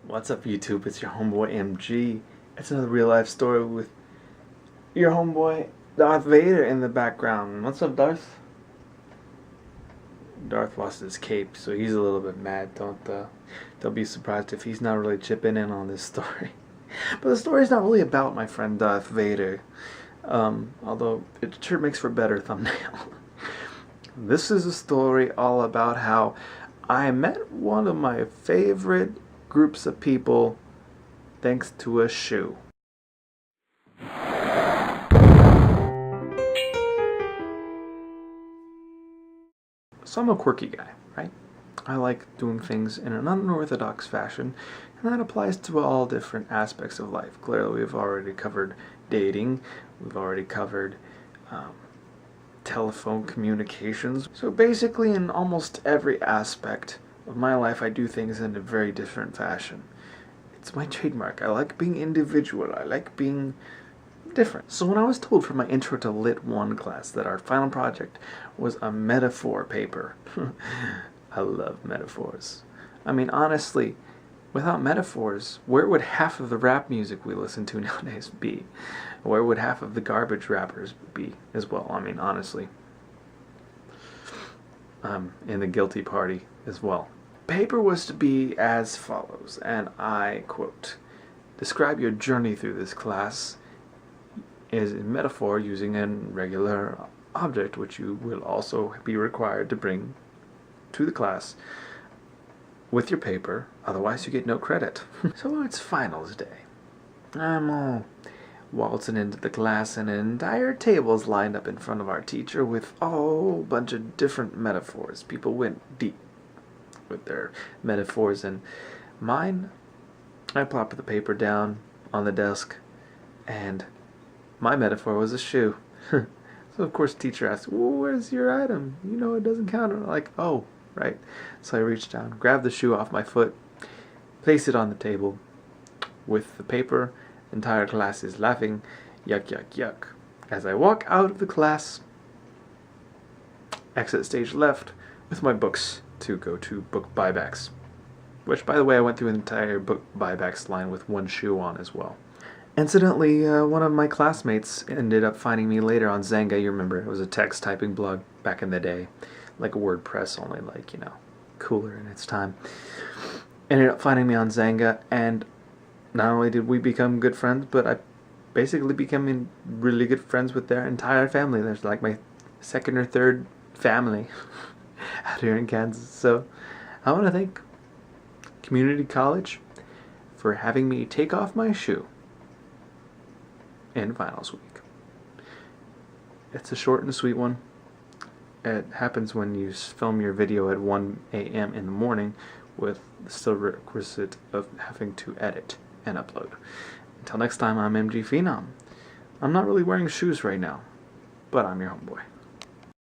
What's up, YouTube? It's your homeboy MG. It's another real life story with your homeboy Darth Vader in the background. What's up, Darth? Darth lost his cape, so he's a little bit mad. Don't be surprised if he's not really chipping in on this story. But the story's not really about my friend Darth Vader, although it sure makes for a better thumbnail. This is a story all about how I met one of my favorite groups of people thanks to a shoe. So I'm a quirky guy, right? I like doing things in an unorthodox fashion, and that applies to all different aspects of life. Clearly, we've already covered dating, we've already covered telephone communications. So basically, in almost every aspect of my life, I do things in a very different fashion. It's my trademark. I like being individual. I like being different. So when I was told for my Intro to Lit 1 class that our final project was a metaphor paper, I love metaphors. I mean, honestly, without metaphors, where would half of the rap music we listen to nowadays be? Where would half of the garbage rappers be as well? I mean, honestly. I'm in the guilty party as well. Paper was to be as follows, and I quote, "Describe your journey through this class is a metaphor using a regular object which you will also be required to bring to the class with your paper, otherwise you get no credit." So it's finals day. I'm all waltzing into the class and an entire table's lined up in front of our teacher with a whole bunch of different metaphors. People went deep with their metaphors, and mine, I plopped the paper down on the desk, and my metaphor was a shoe. So of course teacher asked, "Well, where's your item? You know it doesn't count." And I'm like, "Oh, right." So I reached down, grabbed the shoe off my foot, placed it on the table with the paper. Entire class is laughing, yuck, yuck, yuck. As I walk out of the class, exit stage left with my books to go to book buybacks. Which, by the way, I went through an entire book buybacks line with one shoe on as well. Incidentally, one of my classmates ended up finding me later on Zanga. You remember, it was a text typing blog back in the day. Like a WordPress, only like, you know, cooler in its time. Ended up finding me on Zanga, and not only did we become good friends, but I basically became really good friends with their entire family. There's like my second or third family out here in Kansas. So I want to thank community college for having me take off my shoe in finals week. It's a short and sweet one. It happens when you film your video at 1 a.m. in the morning with the still requisite of having to edit and upload. Until next time, I'm MG Phenom. I'm not really wearing shoes right now, but I'm your homeboy.